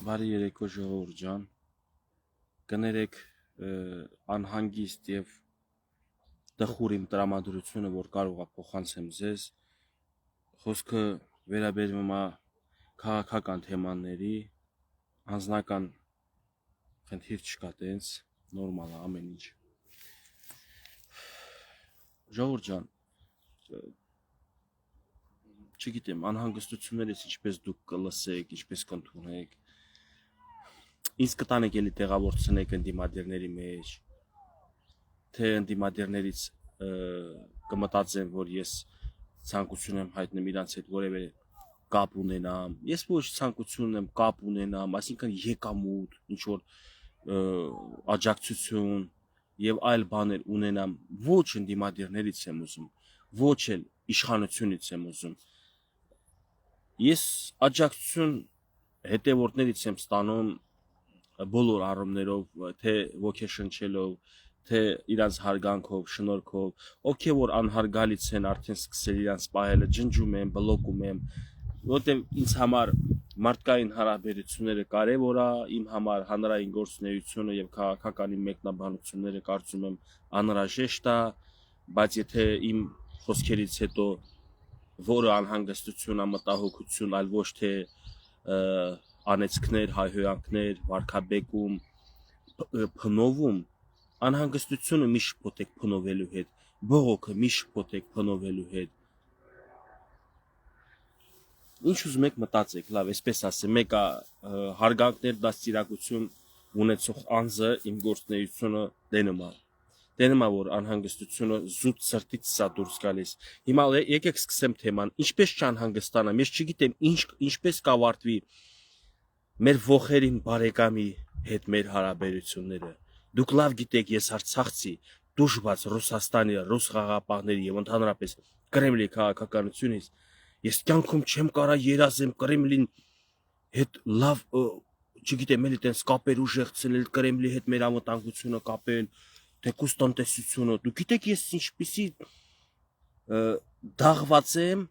Բարի երեկո ժողովուրդ ջան, կներեք անհանգիստ եւ տխուր իմ տրամադրությունը, որ կարող է փոխանցեմ ձեզ, խոսքը վերաբերվում է քաղաքական թեմաների, անձնական խնդիր չկա, տենց նորմալ է ամեն ինչ։ Ժողովուրդ ջան, չգիտեմ, անհանգստություններից ինչպես դուք կլսեք, ինչպես կընդունեք, ինձ կտանեք էլի տեղավորցնեք ընդդիմադիրների մեջ, թե ընդդիմադիրներից կմտածեմ, որ ես ցանկություն եմ հայտնում իրանց հետ որևէ կապ ունենամ, ես ոչ ցանկություն եմ կապ ունենամ, այսինքն եկամուտ, ինչ որ աջակցություն եւ այլ բաներ ունենամ, ոչ ընդդիմադիրներից եմ ուզում, ոչ էլ իշխանությունից եմ ուզում։ Ես աջակցություն հետևորդներից եմ ստանում բոլոր առումներով, թե ոգեշնչելով, թե իրանց հարգանքով, շնորհքով, ովքեր որ անհարգալից են, արդեն սկսել իրանց պահելը, ջնջում եմ, բլոկում եմ, որտեղ ինձ համար մարդկային հարաբերությունները կարևոր է, իմ համար հանրային գործունեությունը եւ քաղաքական մեկնաբանությունները կարծում եմ անհրաժեշտ է, բայց եթե իմ խոսքերից հետո որը անհանգստություն, մտահոգություն, այլ ոչ թե անեցքներ, հայհոյանքներ, վարքաբեկում, փնովում, անհանգստությունը մի շփոթեք փնովելու հետ, բողոքը մի շփոթեք փնովելու հետ։ Ինչ ուզում եք մտածեք, լավ, այսպես ասեմ, մեկը հարգանքներ, դաստիարակություն ունեցող անձը իմ գործունեությունը դենում է, որ անհանգստությունը զուտ սրտից սա դուրս գալիս։ Հիմա եկեք սկսեմ թեման, ինչպես չանհանգստանամ, ես չգիտեմ ինչպես կավարտվի մեր ողերին բարեկամի հետ մեր հարաբերությունները։ Դուք լավ գիտեք, ես Արցախցի, դժբաց Ռուսաստանի, ռուս խաղաղապահների եւ ընդհանրապես Կրեմլի քաղաքականությունից ես կյանքում չեմ կարա երազեմ Կրեմլին հետ լավ, չգիտեմ, էլի տենց կապեր ուժեղցնել, Կրեմլի հետ մեր անվտանգությունը կապել, թեկուզ տնտեսությունը։ Դուք գիտեք ես ինչպիսի դաղված եմ,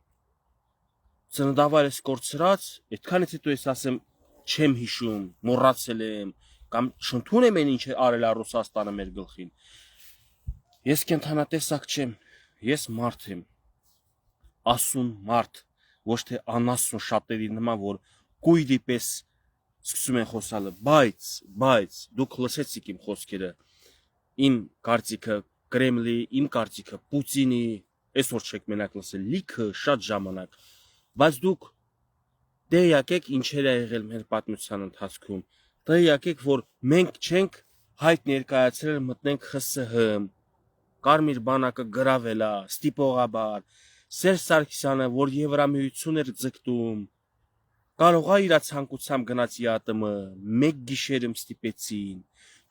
ծննդավայրս կորցրած, այդքանից հետո ես ասեմ չեմ հիշում, մոռացել եմ, կամ չընդունեմ այն ինչ արել է Ռուսաստանը մեր գլխին։ Ես կենթանատեսակ չեմ, ես մարդ եմ, ասուն մարդ, ոչ թե անասուն շատերի նման, որ կույրի պես սկսում են խոսալը, բայց դուք լսեցիք իմ խոսքերը, իմ կարծիքը Կրեմլի, իմ կարծիքը Պուտինի, այսօր չեք մենակ լսել, լիքը շատ ժամանակ, բայց դուք տեղյակ եք ինչեր է եղել մեր պատմության ընթացքում, տեղյակ եք, որ մենք չենք հայտ ներկայացրել մտնենք ԽՍՀՄ, Կարմիր բանակը գրավել է, ստիպողաբար, Սերժ Սարգսյանը, որ Եվրամիություն էր ձգտում, կարող է իր ցանկությամբ գնաց ԵԱՏՄ, մեկ գիշերում ստիպեցին,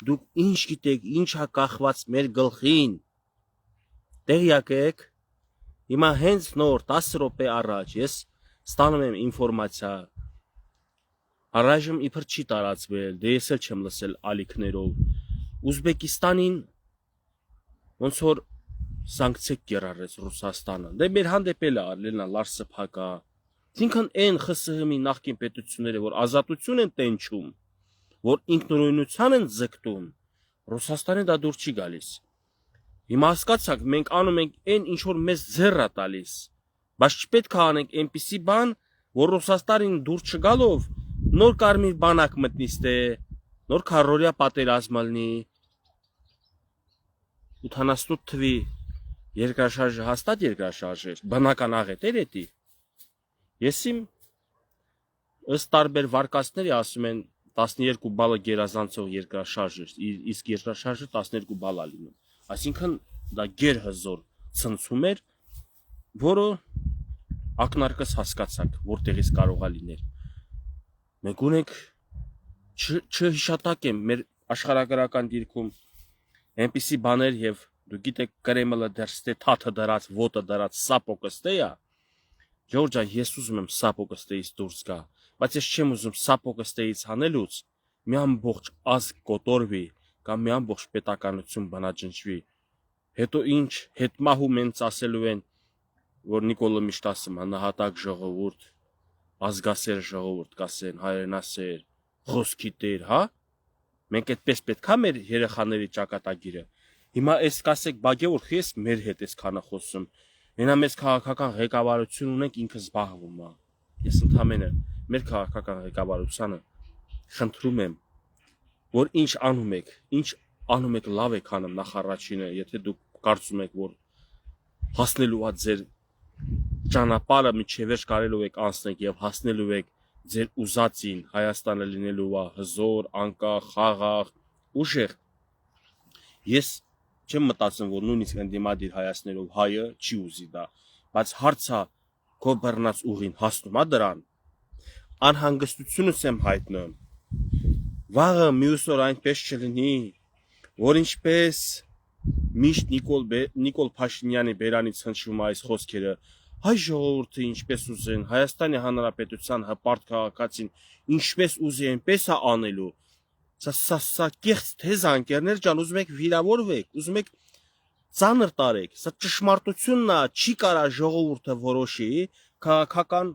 դուք ինչ գիտեք, ինչ է կախված մեր գլխին, տեղյակ եք, հիմա հենց նոր 10 րոպե առաջ ես ստանում եմ ինֆորմացիա, առայժմ իբր չի տարածվել, դե ես էլ չեմ լսել ալիքներով, Ուզբեկիստանին ոնց որ սանկցիա կիրառեց Ռուսաստանը, դե մեր հանդեպ էլ արելնա լարսփակա, ինքն այն ԽՍՀՄ-ի նախկին պետությունները, որ ազատություն են տենչում, որ ինքնուրույնության են ձգտում, Ռուսաստանը դա դուր չի գալիս։ Հիմա հասկացաք, մենք անում ենք այն, ինչ որ մեզ ձեռ է տալիս, բայց չպետք է անենք այնպիսի բան, որ Ռուսաստանին դուր չգալով նոր Կարմիր բանակ մտնի ստե, նոր քարորիա պատերազմ լինի, 78 թվի երկրաշարժը հաստատ երկրաշարժ էր, բնական աղետ էր էդի։ Ես իմ ըստ տարբեր վարկածների ասում են 12 բալը գերազանցող երկրաշարժ էր, իսկ երկրաշարժը 12 բալ է լինում։ Այսինքն դա գերհզոր ցնցում էր, որը ակնարկս հասկացանք, որտեղից կարող է լինել։ Մենք ունենք չհիշատակեմ մեր աշխարհագրական դիրքում այնպիսի բաներ եւ դու գիտեք Կրեմլը դեռ ստե թաթը դրած, ոտը դրած, սապոկը ստե է։ Ջորջա, ես ուզում եմ սապոկը ստեից դուրս գա, բայց ես չեմ ուզում սապոկը ստեից հանելուց մի ամբողջ ազգ կոտորվի կամ մի ամբողջ պետականություն բնաջնջվի։ Հետո ինչ հետմահու մենց ասելու են, որ Նիկոլը միշտ ասում է նահատակ ժողովուրդ, ազգասեր ժողովուրդ կասեն, հայրենասեր, խոսքի տեր, հա։ Մենք այդպես պետք է մեր երեխաների ճակատագիրը։ Հիմա այս կասեք Բագևոր ես մեր հետ էս քանը խոսում։ Հենա մեզ քաղաքական ղեկավարություն ունենք ինքը զբաղվում է։ Ես ընդհանրապես մեր քաղաքական ղեկավարությանը խնդրում եմ, որ ինչ անում եք լավ եք անում նախարարինը, եթե դուք կարծում եք, որ հասնելու է ձեր ճանապարհը միջև վերջ կարելու եք անցնել եւ հասնելու եք ձեր ուզածին Հայաստանը լինելու է հզոր, անկախ, խաղաղ, ուժեղ։ Ես չեմ մտածում, որ նույնիսկ ընդդիմադիր Հայաստանով հայը չի ուզի դա, բայց հարցը քո բռնած ուղին հասնում է դրան։ Անհանգստությունս եմ հայտնում։ Վաղը մյուս օր այնպես չլինի, որ ինչպես միշտ Նիկոլ Փաշինյանի բերանից հնչում այս խոսքերը, հայ ժողովուրդը ինչպես ուզեն, Հայաստանի Հանրապետության հպարտ քաղաքացին ինչպես ուզի այնպես է անելու։ Սա կեղծ թեզ անկերներ ջան, ուզում եք վիրավորվեք, ուզում եք ծանր տարեք։ Սա ճշմարտությունն է, չի կարա ժողովուրդը որոշի քաղաքական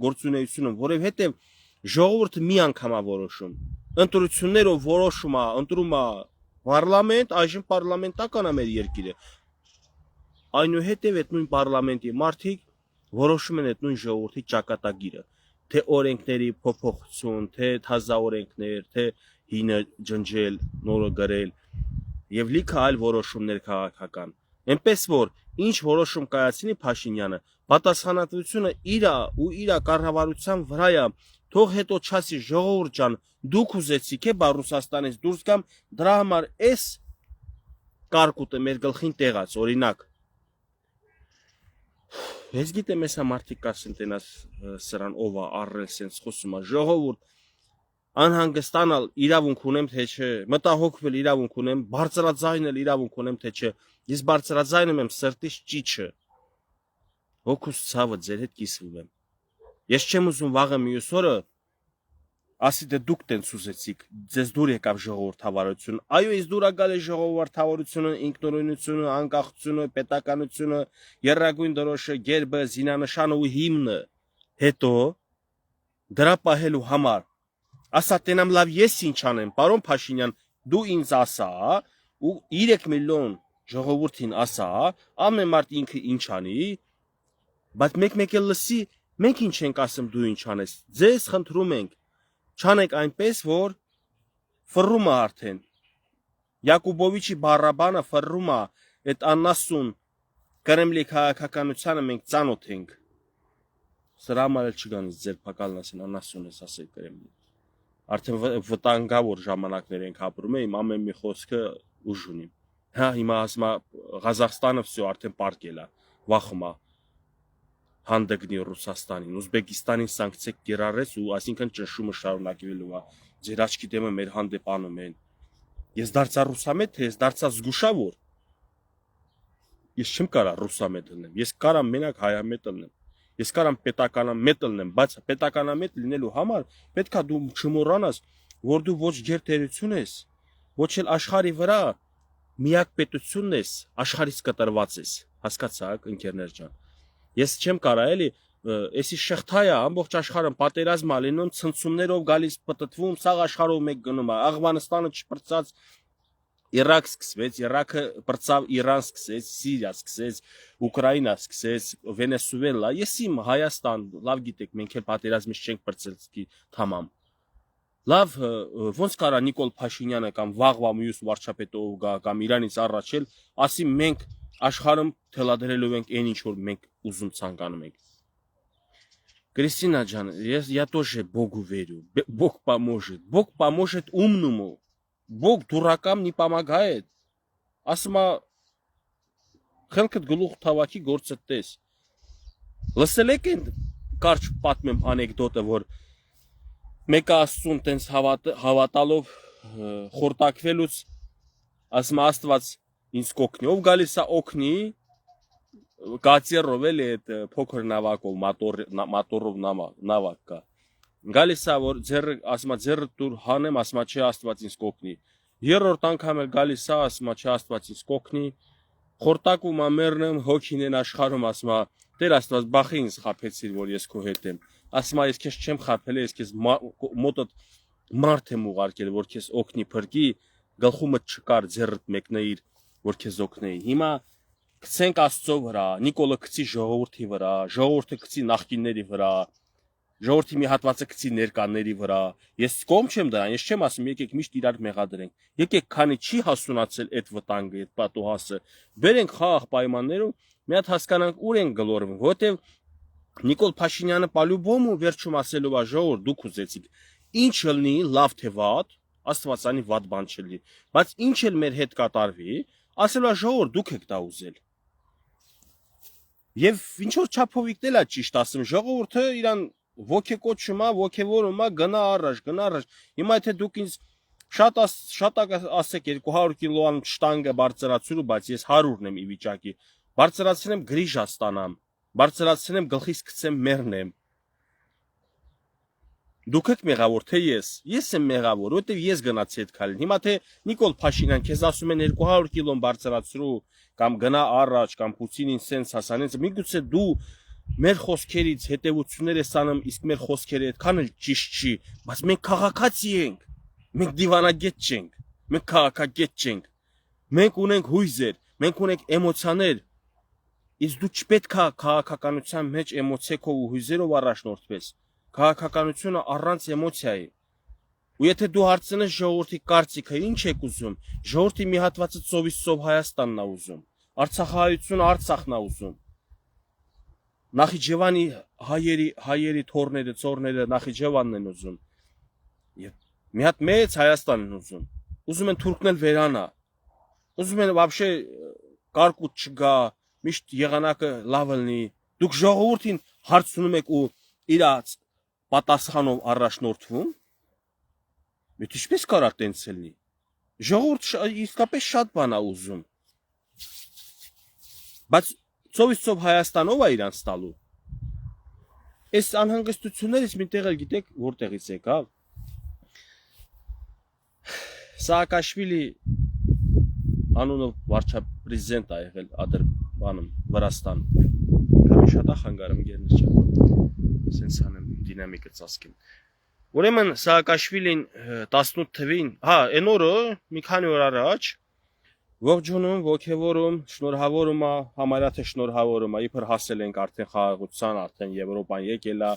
գործունեությունը, որովհետև ժողովուրդը մի անգամ է որոշում։ Ընտրություններով որոշում է, ընտրում է Պարլամենտ, այժմ պարլամենտական է մեր երկիրը։ Այնուհետև այդ նույն պարլամենտի մարդիկ որոշում են այդ նույն ժողովրդի ճակատագիրը, թե օրենքների փոփոխություն, թե թազա օրենքներ, թե հինը ջնջել, նորը գրել եւ լիքը այլ որոշումներ քաղաքական։ Էնպես որ ինչ որոշում կայացնի Փաշինյանը, պատասխանատվությունը իր ու իր կառավարության վրա է։ Թող հետո չասի ժողովուրդ ջան, դուք ուզեցիք է բա Ռուսաստանից դուրս գամ, դրա համար էս կարկուտը մեր գլխին տեղած, օրինակ։ Ես գիտեմ էսա մարդիկ կասեն տենաս սրան ով է առել սենց խոսում է, ժողովուրդ անհանգստանալ իրավունք ունեմ թե չէ, մտահոգվել իրավունք ունեմ, բարձրաձայնել իրավունք ունեմ թե չէ։ Ես բարձրաձայնում եմ սրտից ճիչը։ Հոգուս ցավը ձեր հետ կիսվում եմ։ Ես չեմ ուզում վաղը մյուս օրը ասի դե դուք տենց ուզեցիք, ձեզ դուր եկավ ժողովրդավարություն։ Այո, ես դուր եկալ է ժողովրդավարությունը, ինքնուրույնությունը, անկախությունը, պետականությունը, եռագույն դրոշը, գերբը, զինանշանը ու հիմնը։ Հետո դրա պահելու համար ասա տենամ լավ ես ինչ անեմ, պարոն Փաշինյան, դու ինձ ասա ու 3 միլիոն ժողովրդին ասա, ամեն մարդ ինքը ինչ անի, բայց մեկ էլ լսի, մենք ինչ ենք ասում դու ինչ անես։ Ձեզ խնդրում ենք, չանեք այնպես, որ ֆռում է արդեն։ Յակուբովիչի բառաբանը ֆռում է, այդ աննասուն Կրեմլի քաղաքականությանը մենք ծանոթ ենք։ Սրա համար էլ չգանից ձեր փակալն ասեն աննասուն ես ասել Կրեմլի։ Արդեն վտանգավոր ժամանակներ ենք ապրում, իմ ամեն մի խոսքը ուժ ունի։ Հա, հիմա ասում է Ղազախստանը всё արդեն պարկել է, վախում է հանդգնի Ռուսաստանին, Ուզբեկիստանին սանկցիա կիրառեց ու այսինքն ճնշումը շարունակվելու է։ Ձեր աչքի դեմը մեր հանդեպ անում են։ Ես դարձա ռուսամետ, թե ես դարձա զգուշավոր։ Ես չեմ կարա ռուսամետ լինեմ, ես կարամ մենակ հայամետ լինեմ։ Ես կարամ պետականամետ լինեմ, բայց պետականամետ լինելու համար պետքա դու չմոռանաս, որ դու ոչ գերտերություն ես, ոչ էլ աշխարհի վրա միակ պետությունն ես, աշխարհից կտրված ես։ Հասկացաք, ընկերներ ջան։ Ես չեմ կարա էլի, էսի շղթա է, ամբողջ աշխարհը պատերազմ է լինում, ցնցումներով գալիս պտտվում, սաղ աշխարհով մեկ գնում է, Աֆղանստանը չպրծած Իրաք սկսվեց, Իրաքը պրծավ, Իրան սկսեց, Սիրիա սկսեց, Ուկրաինա սկսեց, Վենեսուելա, ես իմ Հայաստան, լավ գիտեք, մենք էլ պատերազմից չենք պրծել թամամ։ Լավ, ոնց կարա Նիկոլ Փաշինյանը կամ վաղվա մյուս վարչապետով գա կամ Իրանից առաջ էլ ասի մենք աշխարհում թելադրելու ենք այն ինչ որ մենք ուզում ցանկանում ենք։ Кристина ջան, я тоже Богу верю. Бог поможет. Бог поможет умному. Бог дуракам не помогает. Ասма խելքդ գլուխ թավակի գործը տես։ Լսել եք այն կարճ պատմեմ անեկդոտը, որ մեկը Աստծուն տենց հավատալով խորտակվելուց ասма Աստված ինձ կօգնի, ով գալիս է օգնի, կացերով էլի այդ փոքր նավակով, մատորով նավակ կա։ Գալիս է որ ձեռը, ասма ձեռը դուր հանեմ, ասма չէ Աստված ինձ կօգնի։ Երրորդ անգամ էլ գալիս է, ասма չէ Աստված ինձ կօգնի։ Խորտակում ամերնեմ հոգին են աշխարհում, ասма Տեր Աստված բախի ինձ խափեցիր, որ ես քո հետ եմ։ Ասма ես քեզ չեմ խափել, ես քեզ մոտդ մարդ եմ ուղարկել, որ քեզ օգնի փրկի, գլխումդ չկար ձեռդ մեկնեիր, որ քեզ օգնեի։ Հիմա գցենք Աստծո վրա, Նիկոլը գցի ժողովրդի վրա, ժողովուրդը գցի նախկինների վրա, ժողովրդի մի հատվածը գցի ներկաների վրա։ Ես կողմ չեմ դրան, ես չեմ ասում եկեք միշտ իրար մեղադրենք։ Եկեք քանի չի հասունացել այդ վտանգը, այդ պատուհասը, բերենք խաղաղ պայմաններում, մի հատ հասկանանք ուր են գլորվում, որտեվ Նիկոլ Փաշինյանը պալյուբոմ ու վերջում ասելով է ժողովուրդ դուք ուզեցիք ինչ ելնի լավ թե վատ, Աստվածանի վատ բան չլինի, բայց ինչ էլ մեր հետ կատարվի, ասելով է ժողովուրդ դուք եք դա ուզել։ Եվ ինչ որ չափովիկն էլ է ճիշտ ասում, ժողովուրդը իրան ոգեկոչում է, ոգևորում է, գնա առաջ, գնա առաջ։ Հիմա եթե դուք ինձ շատ ասեք 200 կիլոան շտանգը բարձրացրու, բայց ես 100-ն եմ ի վիճակի, բարձրացնեմ գրիժա ստանամ, բարձրացնեմ գլխիս գցեմ մեռնեմ։ Դուք եք մեղավոր թե ես եմ մեղավոր, որովհետև ես գնացի այդ քայլին։ Հիմա թե Նիկոլ Փաշինյան քեզ ասում են 200 կիլոն բարձրացրու կամ գնա առաջ կամ Պուտինին սենց հասանենց, միգուցե դու մեր խոսքերից հետևություններ ես անում, իսկ մեր խոսքերը այդքան էլ ճիշտ չի, բայց մենք քաղաքացի ենք, մենք դիվանագետ չենք, մենք քաղաքագետ չենք, մենք ունենք հույզեր, մենք ունենք էմոցիաներ, իսկ դու չպետք է քաղաքականության մեջ էմոցիայով ու հույզերով առաջնորդվես, քաղաքականությունը առանց էմոցիա է, ու եթե դու հարցնես ժողովրդի կարծիքը ինչ եք ուզում, ժողովրդի մի հատվածը ծովից ծով Հայաստանն է ուզում, Արցախահայությունը Արցախն է ուզում, Նախիջևանի հայերի թորները, ծորները Նախիջևանն են ուզում, եւ մի հատ մեծ Հայաստան են ուզում են թուրքն էլ վերանա, ուզում են вообще կարկուտ չգա, միշտ եղանակը լավ լինի, դուք ժողովրդին հարցնում եք ու իրաց պատասխանով առաջնորդվում, Մեծ ինչպես կարա տենց լինի, ժողովուրդը իսկապես շատ բան է ուզում, բայց ծովից ծով Հայաստանով է իրանց տալու, այս անհանգստություններից միտեղ էլ գիտեք որտեղից եկավ, Սաակաշվիլի անունով վարչապրեզիդենտ է եղել Ադրբանում, Վրաստան, կամի շատ է խանգարում գերներ չեմ, սենց անեմ դինամիկը ծասկեմ, ուրեմն Սաակաշվիլին 18 թվին, այն օրը մի քանի օր առաջ ողջունում, ոգևորում, շնորհավորում է, համարյա թե շնորհավորում է, իբր հասել ենք արդեն խաղաղության, արդեն Եվրոպան եկել է,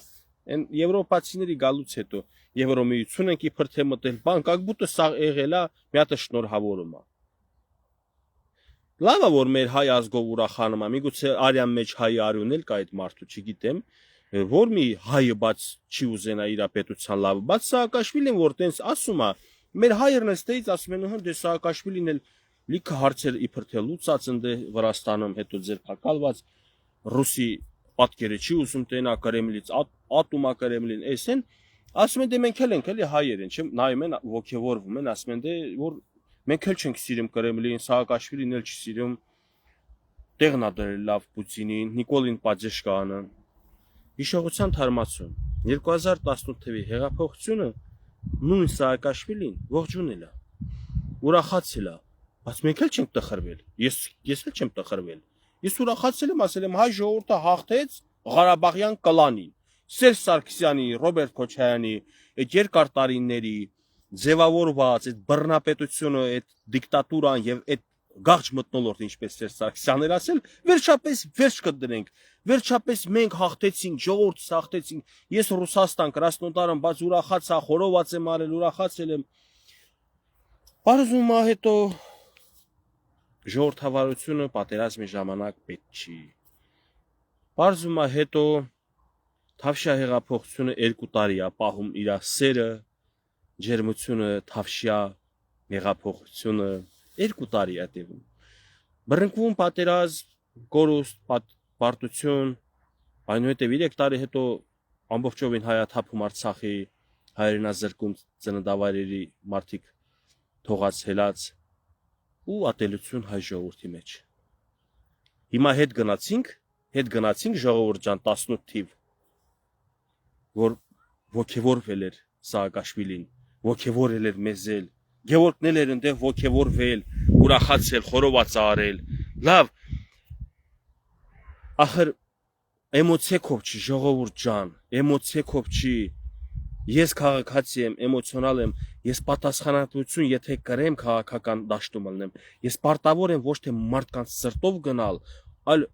այն եվրոպացիների գալուց հետո Եվրոմիություն ենք իբր թե մտել, բան как будто սա եղել է, մի հատ շնորհավորում է։ Լավ է որ մեր հայ ազգով ուրախանում է, միգուցե արյան մեջ հայ արյուն էլ կա այդ մարդու, չգիտեմ, որ մի հայը բաց չի ուզենա իր պետության լավը, բայց Սաակաշվիլին որ տենց ասում է, մեր հայերն էստեից ասում են, դե Սաակաշվիլին էլ լիքը հարցեր իբր թե լուծած ընդ Վրաստանում, հետո ձերբակալված, ռուսի պատկերը չի ուզում տենա Կրեմլից, ատում է Կրեմլին, էսեն, ասում են դե մենք էլ ենք էլի հայեր են, չեմ նայում են ոգևորվում են, ասում են դե որ մենք էլ չենք սիրում Կրեմլին, Սաակաշվիլին էլ չսիրում, տեղն է դրել լավ Պուտինին, Նիկոլին Պաջեշկանը, հիշողության թարմացում, 2018 թվի հեղափոխությունը նույն Սաակաշվիլին ողջունել է, ուրախացել է, բայց մենք էլ չենք տխրվել, ես էլ չեմ տխրվել, ես ուրախացել եմ, ասել եմ հայ ժողովուրդը հաղթեց Ղարաբաղյան կլանին, Սերժ Սարգսյանի, Ռոբերտ Քոչարյանի, այդ երկար տարիների ձևավորված այդ բռնապետությունը, այդ դիկտատուրան եւ այդ գաղջ մտնոլորտը, ինչպես Սերժ Սարգսյանն էր ասել, վերջապես վերջ կդնենք, վերջապես մենք հաղթեցինք, ժողովուրդը հաղթեցինք, ես Ռուսաստան, Կրասնոդարում, բայց ուրախացա, խորոված եմ արել, ուրախացել եմ, բարձում է հետո ժողովրդավարությունը պատերազմի ժամանակ պետք չի, բարձում է հետո Թավշյա հեղափոխությունը 2 տարի է պահում իր սերը, ջերմությունը, Թավշյա հեղափոխությունը 2 տարի է տևում։ Բռնկվում պատերազմ, կորուստ, պարտություն, այնուհետև 3 տարի հետո ամբողջովին հայաթափում Արցախի հայրենազրկում ծննդավայրերի մարդիկ թողած հելած ու ատելություն հայ ժողովրդի մեջ։ Հիմա հետ գնացինք ժողովուրդ ջան 18 թիվ, որ ոգևորվել էր Սաակաշվիլին, ոգևորել էր մեզ էլ, Գևորգն էլ էր ընդեղ ոգևորվել, ուրախացել, խորոված արել, լավ, ախր էմոցիայով չի ժողովուրդ ջան, էմոցիայով չի, Ես քաղաքացի եմ, էմոցիոնալ եմ, ես պատասխանատվություն եթե կրեմ քաղաքական դաշտում ելնեմ, ես պարտավոր եմ ոչ թե մարդկանց սրտով գնալ, այլ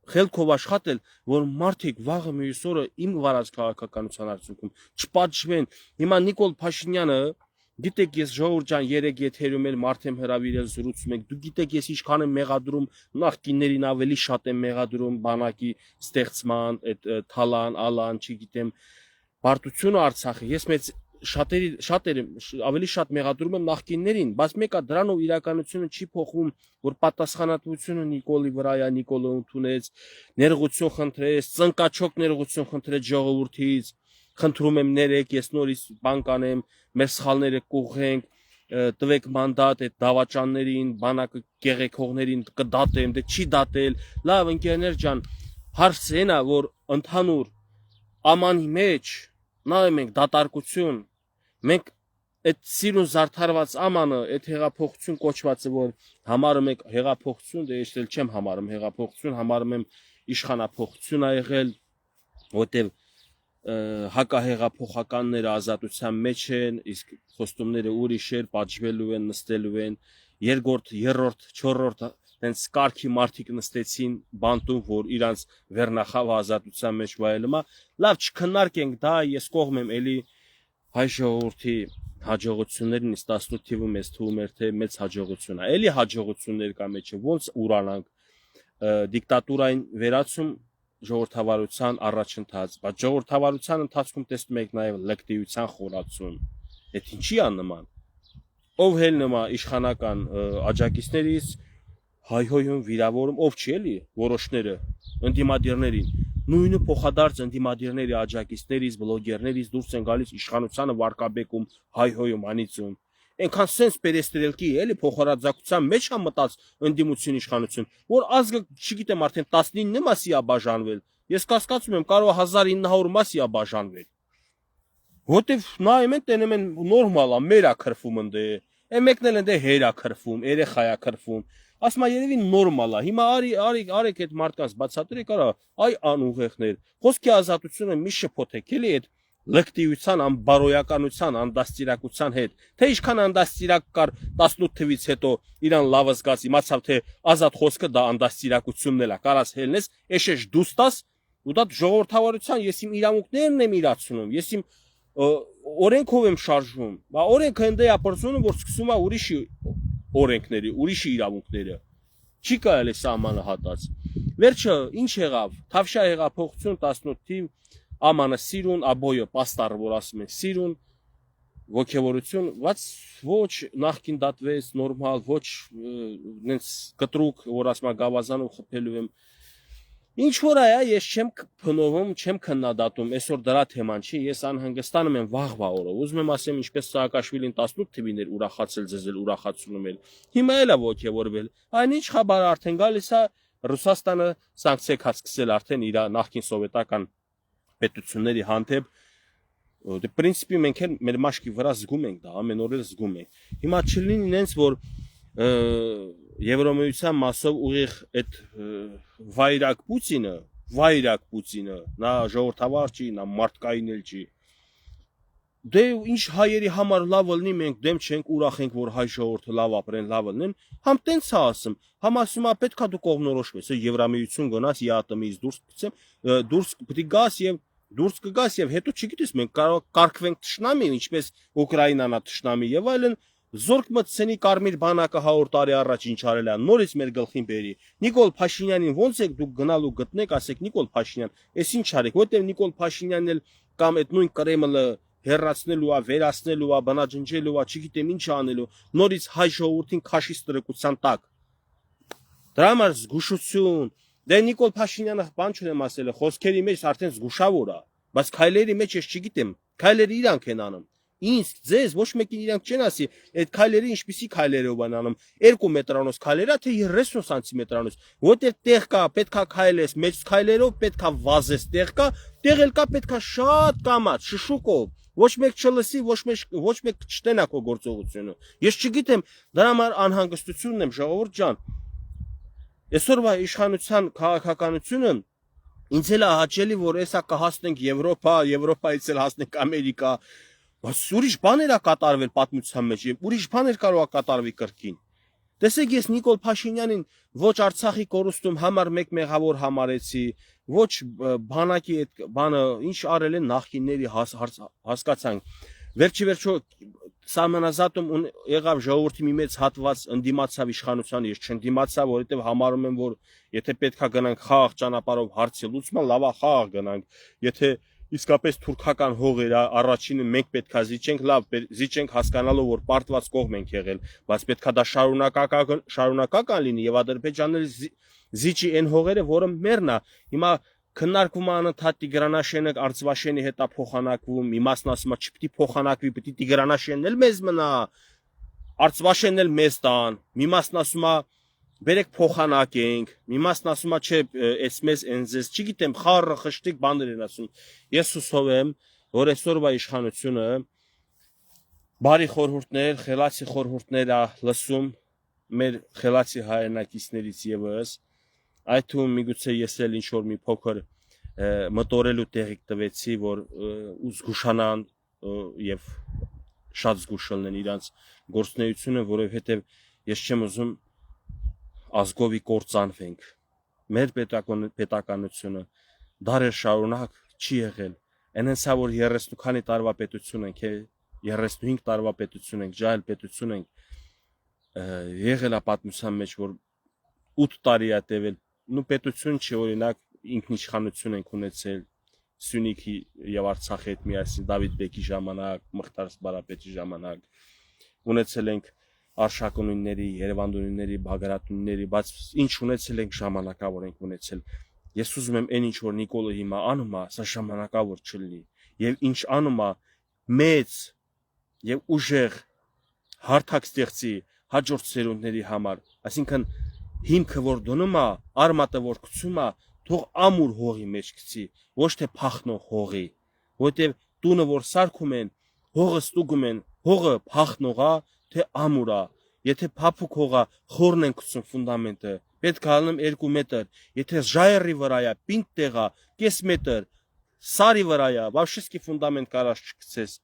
խելքով աշխատել, որ մարդիկ վաղը մյուս օրը իմ վարած քաղաքականության արդյունքում չպատժվեն։ Հիմա Նիկոլ Փաշինյանը, գիտեք, ես ժողովուրդ ջան 3 եթերում էլ մարդ եմ հրավիրել զրուցում եք, դու գիտեք ես ինչքան եմ մեղադրում նախկիններին ավելի շատ եմ մեղադրում բանակի ստեղծման, այդ թալան, ալան, չգիտեմ Պարտությունը Արցախը ես մեծ շատերը ավելի շատ մեղադրում եմ նախկիններին, բայց մեկը դրանով իրականությունը չի փոխվում, որ պատասխանատվությունը Նիկոլի վրա է, Նիկոլը ընդունեց, ներողություն խնդրեց, ծնկաչոք ներողություն խնդրեց ժողովրդից, խնդրում եմ ներեք, ես նորից բան կանեմ, մեր սխալները կուղենք, տվեք մանդատ այդ դավաճաններին, բանակը գեղեցողներին կդատեմ, դե չի դատել, լավ ընկերներ ջան, հարցը այն է, որ ընդհանուր ամանի մեջ նայում ենք դատարկություն, մենք այդ սիրուն զարդարված ամանը, այդ հեղափոխություն կոչվածը, որ համարում եք հեղափոխություն, դե ես էլ չեմ համարում հեղափոխություն, համարում եմ իշխանափոխություն ա եղել, որտեղ հակահեղափոխականները ազատության մեջ են, իսկ խոստումները ուրիշ էր, պատժվելու են, նստելու են, երկրորդ, երրորդ, չորրորդ Հենց կարգի մարդիկ նստեցին բանտում, որ իրանց վերնախավ ազատության մեջ վայելում է, լավ չքննարկենք դա, ես կողմ եմ էլի հայ ժողովրդի հաջողություններին, իսկ 18 թիվում ես թվում էր թե մեծ հաջողություն է, էլի հաջողություններ կա մեջը, ոնց ուրանանք դիկտատուրային վերացում ժողովրդավարության առաջընթաց, բայց ժողովրդավարության ընթացքում տեսնում եք նաև լեկտիության խորացում, այդ ինչի է նման, ով հելնում է իշխանական աջակիցներից հայհոյում վիրավորում, ով չի էլի որոշները ընդդիմադիրներին, նույնը փոխադարձ ընդդիմադիրների աջակիցներից, բլոգերներից դուրս են գալիս իշխանությանը վարկաբեկում, հայհոյում, անիծում, այնքան սենց պերեստրելքի էլի փոխարարձակության մեջ է մտած ընդդիմություն իշխանություն, որ ազգը, չգիտեմ, արդեն 19 մասի է բաժանվել, ես կասկածում եմ, կարող է 1900 մասի է բաժանվել, որտեվ նայում են, տենում են նորմալ է, մեր է քրվում ընդե, մեկն էլ ընդե հեր է քրվում, երեխա է քրվում, ասում է երևի նորմալ է, հիմա արեք այդ մարդկանց բացատրեք, արա, այ անուղեղներ, խոսքի ազատությունը մի շփոթեք, էլի այդ լկտիության, անբարոյականության, անդաստիրակության հետ, թե ինչքան անդաստիրակ կար 18 թվից հետո իրան լավ զգաց, իմացավ թե ազատ խոսքը դա անդաստիրակությունն էլ է, կարած հելնես, էշեշ դուստաս, ու դա ժողովրդավարության ես իմ իրավունքներն եմ իրացնում, ես իմ օրենքով եմ շարժվում, բա օրենքը ընդե է պրծնում, որ սկսում է ուրիշի օրենքների, ուրիշի իրավունքները, չի կարելի սահմանը հատած, վերջը ինչ եղավ, Թավշյա հեղափոխություն 18 թիվ, ամանը սիրուն, աբոյը պաստառը, որ ասում են սիրուն, ոգևորություն, բայց ոչ նախքին դատվեց, նորմալ, ոչ նենց կտրուկ, որ ասում է գավազանում խփելու եմ, ինչ որ այա, ես չեմ փնովում, չեմ քննադատում, այսօր դրա թեման չի, ես անհանգստանում եմ վաղվա օրը, ուզում եմ ասեմ, ինչպես Սաակաշվիլին 18 թվին էր ուրախացել, ձեզել ուրախացնում էր, հիմա էլ է ոգևորվել, այն ինչ խաբար արդեն գալիս է, Ռուսաստանը սանկցիա սկսել արդեն իր նախկին սովետական պետությունների հանդեպ, դե պրինցիպի մենք էլ մեր մաշկի վրա զգում ենք դա, ամեն օր էլ զգում ենք, հիմա չլինի նենց, որ Եվրոմիության մասով ուղիղ այդ վայրակ Պուտինը, նա ժողովրդավար չի, նա մարդկային էլ չի, դե ինչ հայերի համար լավ լինի, մենք դեմ չենք, ուրախ ենք, որ հայ ժողովուրդը լավ ապրեն, լավ լինեն, համ տենց է ասում, համ ասում է պետքա դու կողմնորոշվես, Եվրամիություն գնաս, ԵԱՏՄ-ից դուրս գաս եւ դուրս կգաս եւ հետո չգիտես մենք կարող կարգվենք թշնամի, ինչպես Ուկրաինան է թշնամի եւ այլն Զորք մտցնի կարմիր բանակը 100 տարի առաջ ինչ արել է, նորից մեր գլխին բերի։ Նիկոլ Փաշինյանին ոնց եք դուք գնալու գտնեք, ասեք Նիկոլ Փաշինյան, էս ինչ արեք, որտեղ Նիկոլ Փաշինյանն էլ կամ այդ նույն Կրեմլը հերացնելու է, վերացնելու է, բանաջնջելու է, չգիտեմ ինչ անելու, նորից հայ ժողովրդին քաշի ստրկության տակ։ Դրա համար զգուշություն։ Դե Նիկոլ Փաշինյանը բան չունեմ ասել, խոսքերի մեջ արդեն զգուշավոր է, բայց քայլերի մեջ ես չգիտեմ, քայլերը իրանք են անում։ Ինձ, ձեզ, ոչ մեկին իրանք չեն ասի, այդ քայլերը ինչպիսի քայլերով են անում, 2 մետրանոց քայլերա, թե 30 սանտիմետրանոց, որտեղ տեղ կա, պետքա քայլես, մեծ քայլերով պետքա վազես, տեղ կա, տեղ էլ կա պետքա շատ կամած, շշուկով, ոչ մեկ չլսի, ոչ մեկ չտենա քո գործողությունը։ Ես չգիտեմ, դրա համար անհանգստությունն եմ, ժողովուրդ ջան։ Այսօրվա իշխանության քաղաքականությունը ինձ էլ է հաճելի, որ էսա կհասնենք Եվրոպա, Եվրոպայից էլ հասնենք Ամերիկա, Բայց ուրիշ բաներ է կատարվել պատմության մեջ, եւ ուրիշ բաներ կարող է կատարվի կրկին։ Տեսեք, ես Նիկոլ Փաշինյանին ոչ Արցախի կորուստում համար մեկ մեղավոր համարեցի, ոչ բանակի այդ բանը ինչ արել են նախկինների հասկացանք։ Վերջի սահմանազատում եղավ ժողովրդի մի մեծ հատված ընդդիմացավ իշխանության, ես չընդդիմացա, որովհետև համարում եմ, որ եթե պետքա գնանք խաղաղ ճանապարհով հարցի լուծման, լավա խաղաղ գնանք, եթե իսկապես թուրքական հողեր առաջինը մենք պետքա զիջենք, լավ զիջենք հասկանալով, որ պարտված կողմ ենք եղել, բայց պետքա դա շարունակական լինի եւ ադրբեջանները զիջի այն հողերը, որը մերն է։ Հիմա քննարկվում է անընդհատ Տիգրանաշենը Արցվաշենի հետ է փոխանակվում, իմաստն ասում է չպիտի փոխանակվի, պիտի Տիգրանաշենն էլ մեզ մնա, Արցվաշենն էլ մեզ տան, իմաստն ասում է բերեք փոխանակենք, իմաստն ասում է չէ, էս մեզ ընձես, չգիտեմ, խառը խշտիկ բաներ են ասում։ Ես հուսով եմ, որ այսօրվա իշխանությունը բարի խորհուրդներ, խելացի խորհուրդներ է լսում մեր խելացի հայրենակիցներից եւս, այդ թվում միգուցե ես էլ ինչ որ մի փոքր մտորելու տեղիք տվեցի, որ զգուշանան եւ շատ զգուշ լինեն իրանց գործունեությունը, որովհետեւ ես չեմ ուզում ազգովի կործանվենք։ Մեր պետականությունը դարեր շարունակ չի եղել։ Այնենցա որ 30 քանի տարվա պետություն ենք, 35 տարվա պետություն ենք, ջահել պետություն ենք, եղել է պատմության մեջ, որ 8 տարի է տևել, նու պետություն չի, օրինակ ինքնիշխանություն ենք ունեցել Սյունիքի եւ Արցախի հետ միասին Դավիթ Բեկի ժամանակ, Մղտար Սպարապետի ժամանակ, ունեցել ենք Արշակունիների, Երևանդունիների, Բաղարատունիների, բայց ինչ ունեցել ենք ժամանակավոր ենք ունեցել։ Ես ուզում եմ այն ինչ որ Նիկոլը հիմա անում է, սա ժամանակավոր չլինի եւ ինչ անում է մեծ եւ ուժեղ հարթակ ստեղծի հաջորդ սերունդների համար, այսինքն հիմքը որ դնում է, արմատը որ գցում է, թող ամուր հողի մեջ գցի, ոչ թե փախնող հողի, որտեղ տունը որ սարքում են, հողը ստուգում են, հողը փախնող է, թե ամուր է, եթե փափուկ հող է, խորն են գցում ֆունդամենտը, պետք է ալնեմ 2 մետր, եթե ժայռի վրա է, պինդ տեղ է, կես մետր, սարի վրա է, վավշեսկի ֆունդամենտ կարած չգցես,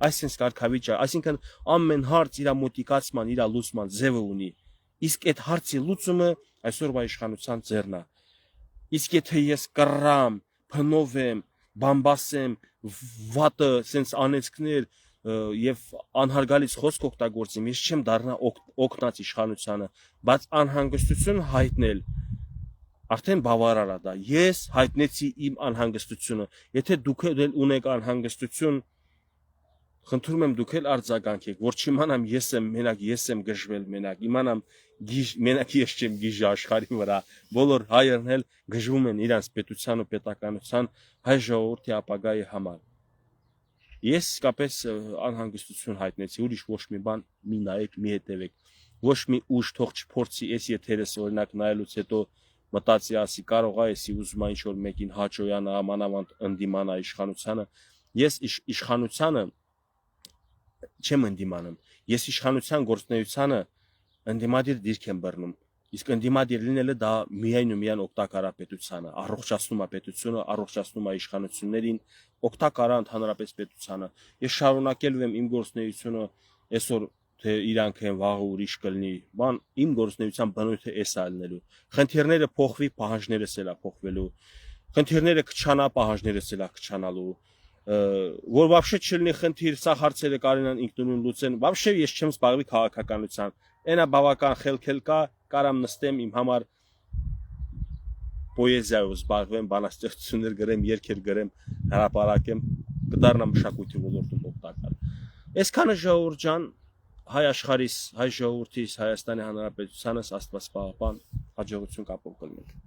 այսինքն կարգավիճակ, այսինքն ամեն հարց իր մոտիկացման, իր լուծման ձևը ունի։ Իսկ այդ հարցի լուծումը այսօրվա իշխանության ձեռն է։ Իսկ եթե ես կռամ, փնովեմ, բամբասեմ, վատը sense անեցքներ եւ անհարգալից խոսք օգտագործեմ, ես չեմ դառնա օգնած իշխանությանը, բայց անհանգստություն հայտնել արդեն բավարար է դա։ Ես հայտնեցի իմ անհանգստությունը։ Եթե դուք ունեք անհանգստություն, խնդրում եմ դուք էլ արձագանքեք, որ չիմանամ ես եմ մենակ, ես եմ գժվել մենակ, իմանամ մենակ ես չեմ գիժ աշխարհի վրա, բոլոր հայերն էլ գժվում են իրանց պետության ու պետականության հայ ժողովրդի ապագայի համար։ Ես իսկապես անհանգստություն հայտնեցի, ուրիշ ոչ մի բան մի նայեք, մի հետևեք, ոչ մի ուժ թող չփորձի այս եթերս օրինակ նայելուց հետո մտածի ասի կարող է էսի ուզում է ինչ որ մեկին հաջողանա, ամանավանդ ընդդիմանա իշխանությանը։ Ես իշխանությանը չեմ ընդդիմանում, ես իշխանության գործունեությանը ընդդիմադիր դիրք եմ բռնում, իսկ ընդդիմադիր լինելը դա միայն ու միայն օգտակար է պետությանը, առողջացնում է պետությունը, առողջացնում է իշխանություններին, օգտակար է ընդհանրապես պետությանը։ Ես շարունակելու եմ իմ գործունեությունը, այսօր թե իրանք են վաղը ուրիշ կլինի, բան իմ գործունեության բնույթը էս է լինելու։ Խնդիրները փոխվի, պահանջներս էլ է փոխվելու, խնդիրները կչանա, պահանջներս էլ է կչանալու, որ вообще չլինի խնդիր, սա հարցերը կարենան ինքնուրույն լուծեն, вообще ես չեմ զբաղվի քաղաքականությամբ, այնա բավական խելքել կա, կարամ նստեմ իմ համար պոեզիայով զբաղվեմ, բանաստեղծություններ գրեմ, երգեր գրեմ, հրապարակեմ, կդառնա մշակույթի ոլորտում օգտակար։ Այսքանը ժողովուրդ ջան, հայ աշխարհիս, հայ ժողովրդիս, Հայաստանի Հանրապետությանս Աստված պահապան, հաջողություն կապող կլինենք։